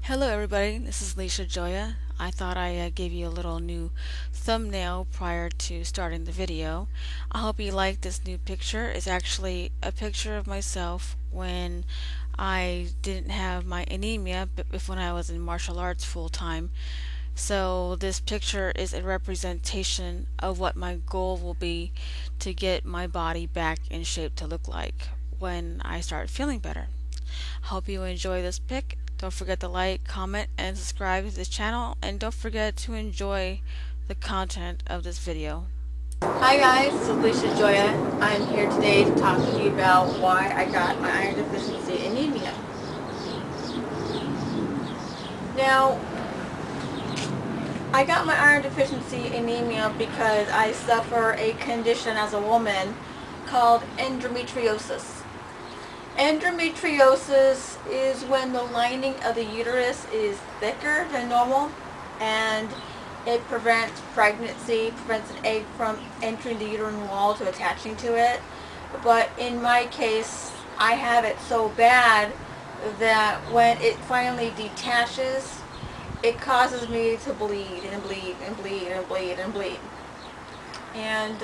Hello everybody, this is Leisha Joya. I thought I gave you a little new thumbnail prior to starting the video. I hope you like this new picture. It's actually a picture of myself when I didn't have my anemia, but when I was in martial arts full time. So this picture is a representation of what my goal will be to get my body back in shape to look like when I start feeling better. Hope you enjoy this pic. Don't forget to like, comment, and subscribe to this channel, and don't forget to enjoy the content of this video. Hi guys, this is Alicia Joya. I'm here today to talk to you about why I got my iron deficiency anemia. Now, I got my iron deficiency anemia because I suffer a condition as a woman called endometriosis. Endometriosis is when the lining of the uterus is thicker than normal, and it prevents pregnancy, prevents an egg from entering the uterine wall to attaching to it. But in my case, I have it so bad that when it finally detaches, it causes me to bleed and bleed and bleed and bleed and bleed. And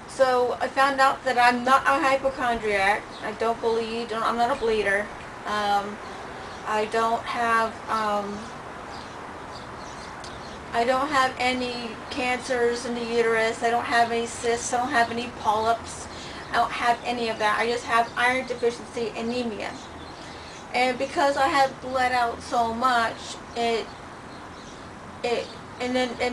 so I found out that I'm not a hypochondriac. I don't bleed. I'm not a bleeder. I don't have any cancers in the uterus. I don't have any cysts. I don't have any polyps. I don't have any of that. I just have iron deficiency anemia. And because I had bled out so much, and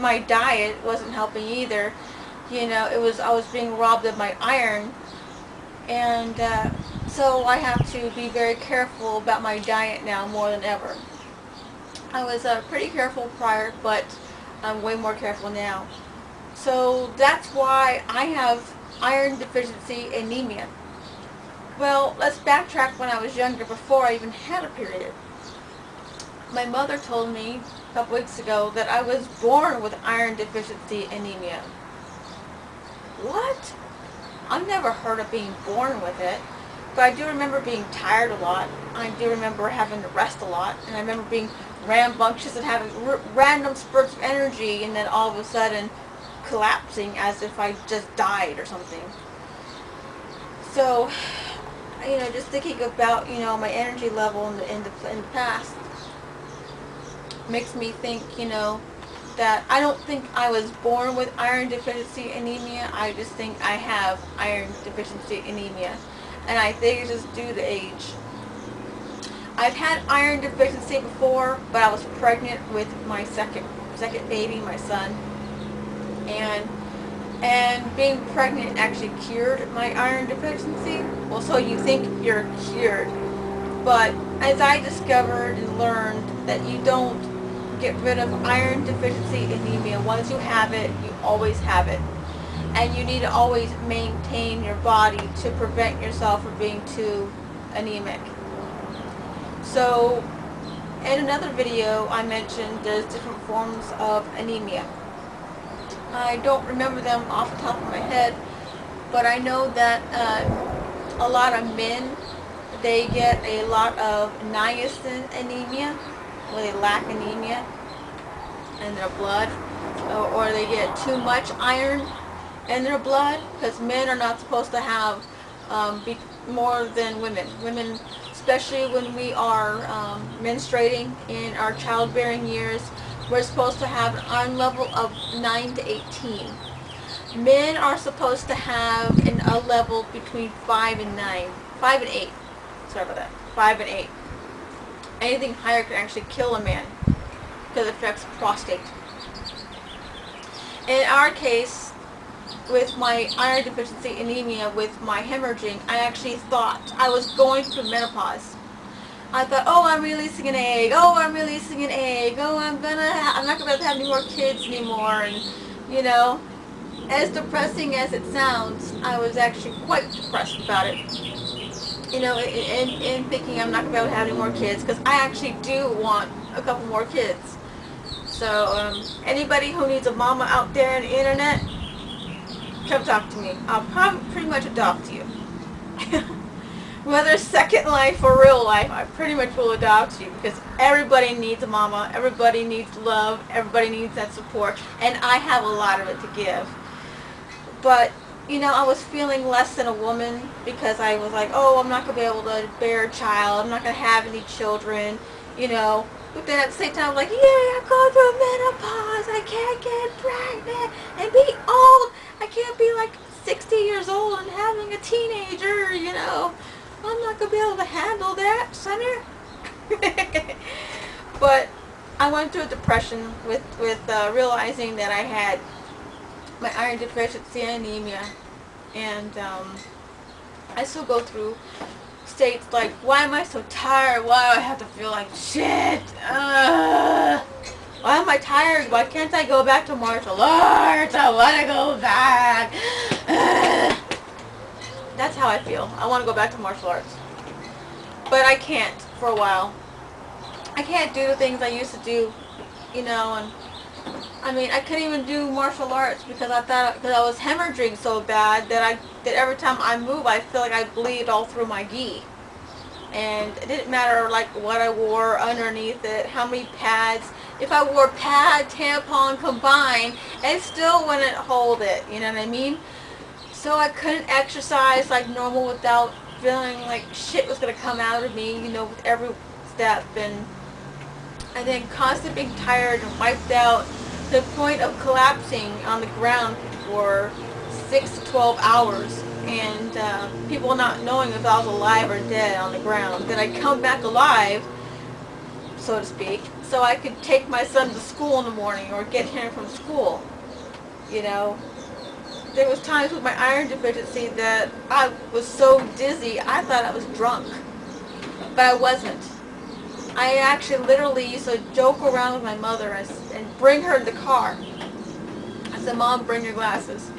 my diet wasn't helping either. I was being robbed of my iron, and so I have to be very careful about my diet now more than ever. I was pretty careful prior, but I'm way more careful now. So that's why I have iron deficiency anemia. Well, let's backtrack when I was younger, before I even had a period. My mother told me a couple weeks ago that I was born with iron deficiency anemia. What? I've never heard of being born with it, but I do remember being tired a lot. I do remember having to rest a lot, and I remember being rambunctious and having random spurts of energy, and then all of a sudden collapsing as if I just died or something. So, just thinking about my energy level in the past makes me think that I don't think I was born with iron deficiency anemia. I just think I have iron deficiency anemia, and I think it's just due to age. I've had iron deficiency before, but I was pregnant with my second baby, my son, and being pregnant actually cured my iron deficiency. Well, so you think you're cured, but as I discovered and learned that you don't get rid of iron deficiency anemia. Once you have it, you always have it. And you need to always maintain your body to prevent yourself from being too anemic. So, in another video I mentioned there's different forms of anemia. I don't remember them off the top of my head, but I know that a lot of men, they get a lot of niacin anemia, where they lack anemia in their blood, or they get too much iron in their blood, because men are not supposed to have more than women. Women, especially when we are menstruating in our childbearing years, we're supposed to have an iron level of 9 to 18. Men are supposed to have a level between 5 and 9. 5 and 8. Sorry about that. 5 and 8. Anything higher can actually kill a man because it affects prostate. In our case, with my iron deficiency anemia, with my hemorrhaging, I actually thought I was going through menopause. I thought, oh, I'm releasing an egg. Oh, I'm releasing an egg. Oh, I'm not gonna have any more kids anymore. And as depressing as it sounds, I was actually quite depressed about it. In thinking I'm not going to be able to have any more kids, because I actually do want a couple more kids. So, anybody who needs a mama out there on the internet, come talk to me. I'll probably pretty much adopt you. whether Second Life or real life, I pretty much will adopt you because everybody needs a mama, everybody needs love, everybody needs that support, and I have a lot of it to give. But, you know, I was feeling less than a woman because I was like, oh, I'm not going to be able to bear a child, I'm not going to have any children, you know. But then at the same time, I'm like, yeah, I'm going through menopause, I can't get pregnant and be old, I can't be like 60 years old and having a teenager, you know. I'm not going to be able to handle that, sonner. But I went through a depression with realizing that I had my iron deficiency anemia, and I still go through states like, why am I so tired? Why do I have to feel like shit? Why am I tired? Why can't I go back to martial arts? I want to go back. That's how I feel. I want to go back to martial arts. But I can't for a while. I can't do the things I used to do, you know, and I mean, I couldn't even do martial arts because I thought, because I was hemorrhaging so bad that every time I move, I feel like I bleed all through my gi. And it didn't matter like what I wore underneath it, how many pads. If I wore pad, tampon combined, it still wouldn't hold it, you know what I mean? So I couldn't exercise like normal without feeling like shit was going to come out of me, you know, with every step. And then constantly being tired and wiped out to the point of collapsing on the ground for 6 to 12 hours. And people not knowing if I was alive or dead on the ground. Then I'd come back alive, so to speak, so I could take my son to school in the morning or get him from school, you know. There was times with my iron deficiency that I was so dizzy, I thought I was drunk. But I wasn't. I actually literally used to joke around with my mother and bring her in the car. I said, Mom, bring your glasses.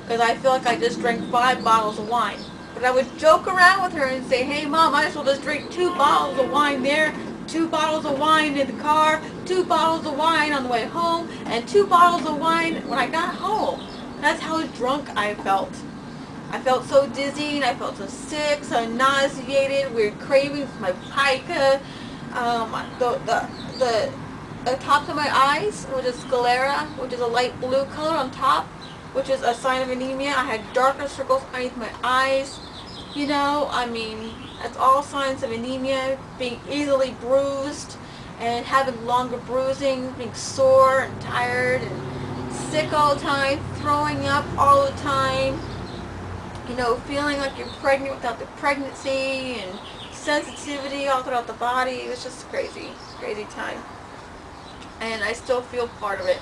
Because I feel like I just drank 5 bottles of wine. But I would joke around with her and say, hey, Mom, I just will just drink 2 bottles of wine there, 2 bottles of wine in the car, 2 bottles of wine on the way home, and 2 bottles of wine when I got home. That's how drunk I felt. I felt so dizzy, and I felt so sick, so nauseated, weird cravings for my pica. The tops of my eyes, which is sclera, which is a light blue color on top, which is a sign of anemia. I had darker circles underneath my eyes. You know, I mean, that's all signs of anemia. Being easily bruised and having longer bruising, being sore and tired and sick all the time, throwing up all the time, you know, feeling like you're pregnant without the pregnancy, and sensitivity all throughout the body. It was just crazy, crazy time. And I still feel part of it.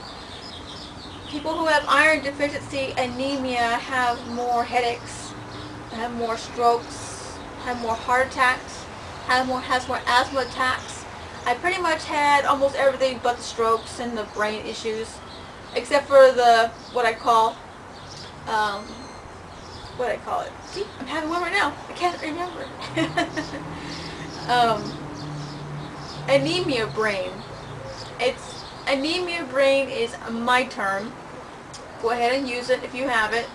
People who have iron deficiency anemia have more headaches, have more strokes, have more heart attacks, has more asthma attacks. I pretty much had almost everything but the strokes and the brain issues, except for the what I call it. See, I'm having one right now. I can't remember. Anemia brain. Anemia brain is my term. Go ahead and use it if you have it,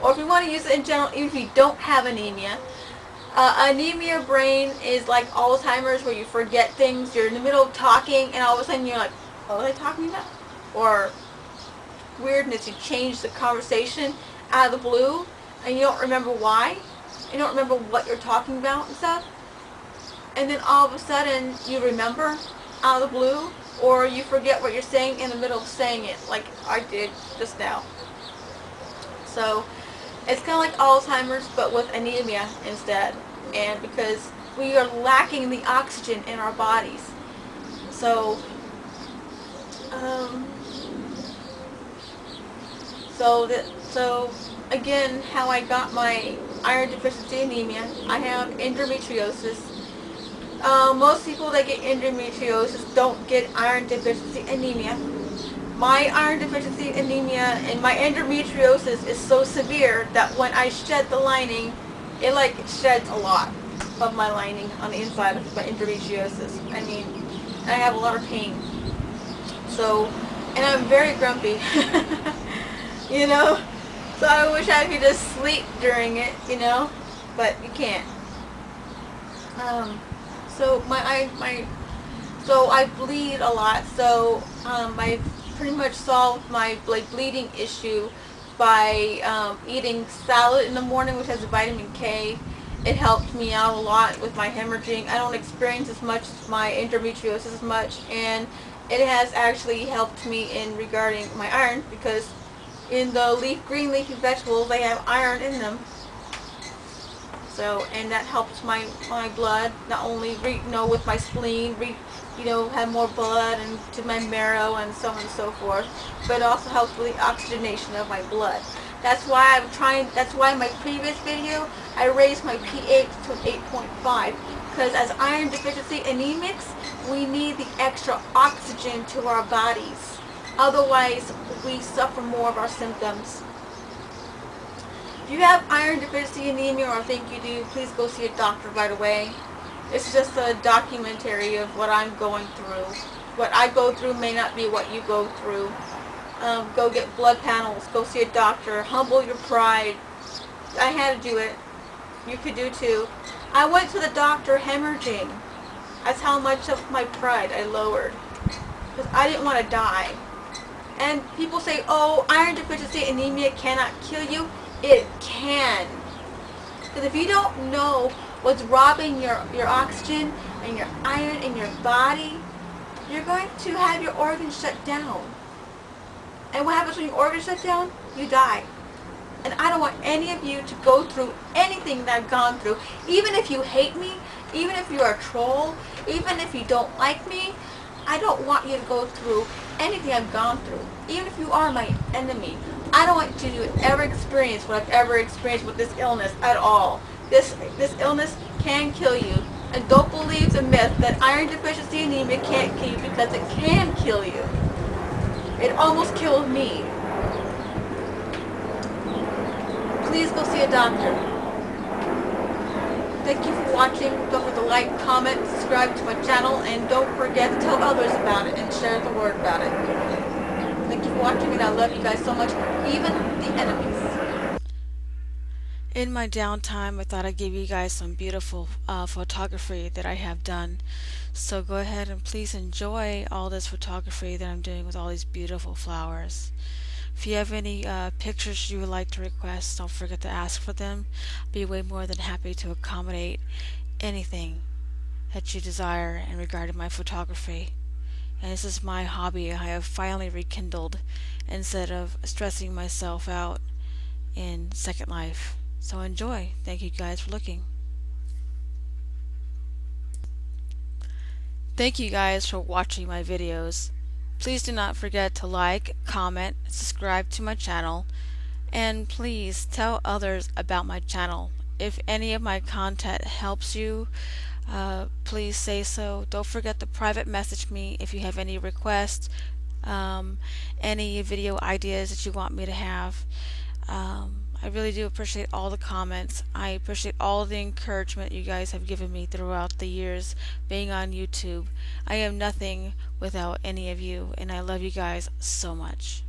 or if you want to use it in general, even if you don't have anemia. Anemia brain is like Alzheimer's, where you forget things. You're in the middle of talking, and all of a sudden you're like, what are they talking about? Or weirdness, you change the conversation out of the blue, and you don't remember why. You don't remember what you're talking about and stuff. And then all of a sudden you remember out of the blue, or you forget what you're saying in the middle of saying it, like I did just now. So it's kind of like Alzheimer's, but with anemia instead. And because we are lacking the oxygen in our bodies. So, so again, how I got my iron deficiency anemia, I have endometriosis. Most people that get endometriosis don't get iron deficiency anemia. My iron deficiency anemia and my endometriosis is so severe that when I shed the lining, it like sheds a lot of my lining on the inside of my endometriosis. I mean, I have a lot of pain. So, and I'm very grumpy, you know. So I wish I could just sleep during it, you know, but you can't. So so I bleed a lot. So I pretty much solved my bleeding issue by eating salad in the morning, which has vitamin K. It helped me out a lot with my hemorrhaging. I don't experience as much my endometriosis as much, and it has actually helped me in regarding my iron, because in the green leafy vegetables they have iron in them. So, and that helps my blood, not only with my spleen, have more blood and to my marrow and so on and so forth, but it also helps with the oxygenation of my blood. That's why in my previous video I raised my pH to an 8.5, because as iron deficiency anemics, we need the extra oxygen to our bodies. Otherwise, we suffer more of our symptoms. If you have iron deficiency anemia or think you do, please go see a doctor right away. It's just a documentary of what I'm going through. What I go through may not be what you go through. Go get blood panels. Go see a doctor. Humble your pride. I had to do it. You could do too. I went to the doctor hemorrhaging. That's how much of my pride I lowered, because I didn't want to die. And people say, oh, iron deficiency anemia cannot kill you. It can. Because if you don't know what's robbing your oxygen and your iron in your body, you're going to have your organs shut down. And what happens when your organs shut down? You die. And I don't want any of you to go through anything that I've gone through. Even if you hate me, even if you're a troll, even if you don't like me, I don't want you to go through anything I've gone through. Even if you are my enemy, I don't want you to ever experience what I've ever experienced with this illness at all. This illness can kill you. And don't believe the myth that iron deficiency anemia can't kill you, because it can kill you. It almost killed me. Please go see a doctor. Thank you for watching. Don't forget to like, comment, subscribe to my channel, and don't forget to tell others about it and share the word about it. Thank you for watching, and I love you guys so much, even the enemies. In my downtime, I thought I'd give you guys some beautiful photography that I have done. So go ahead and please enjoy all this photography that I'm doing with all these beautiful flowers. If you have any pictures you would like to request, don't forget to ask for them. I'll be way more than happy to accommodate anything that you desire in regard to my photography. And this is my hobby I have finally rekindled instead of stressing myself out in Second Life. So enjoy. Thank you guys for looking. Thank you guys for watching my videos. Please do not forget to like, comment, subscribe to my channel, and please tell others about my channel. If any of my content helps you, please say so. Don't forget to private message me if you have any requests, any video ideas that you want me to have. I really do appreciate all the comments. I appreciate all the encouragement you guys have given me throughout the years being on YouTube. I am nothing without any of you, and I love you guys so much.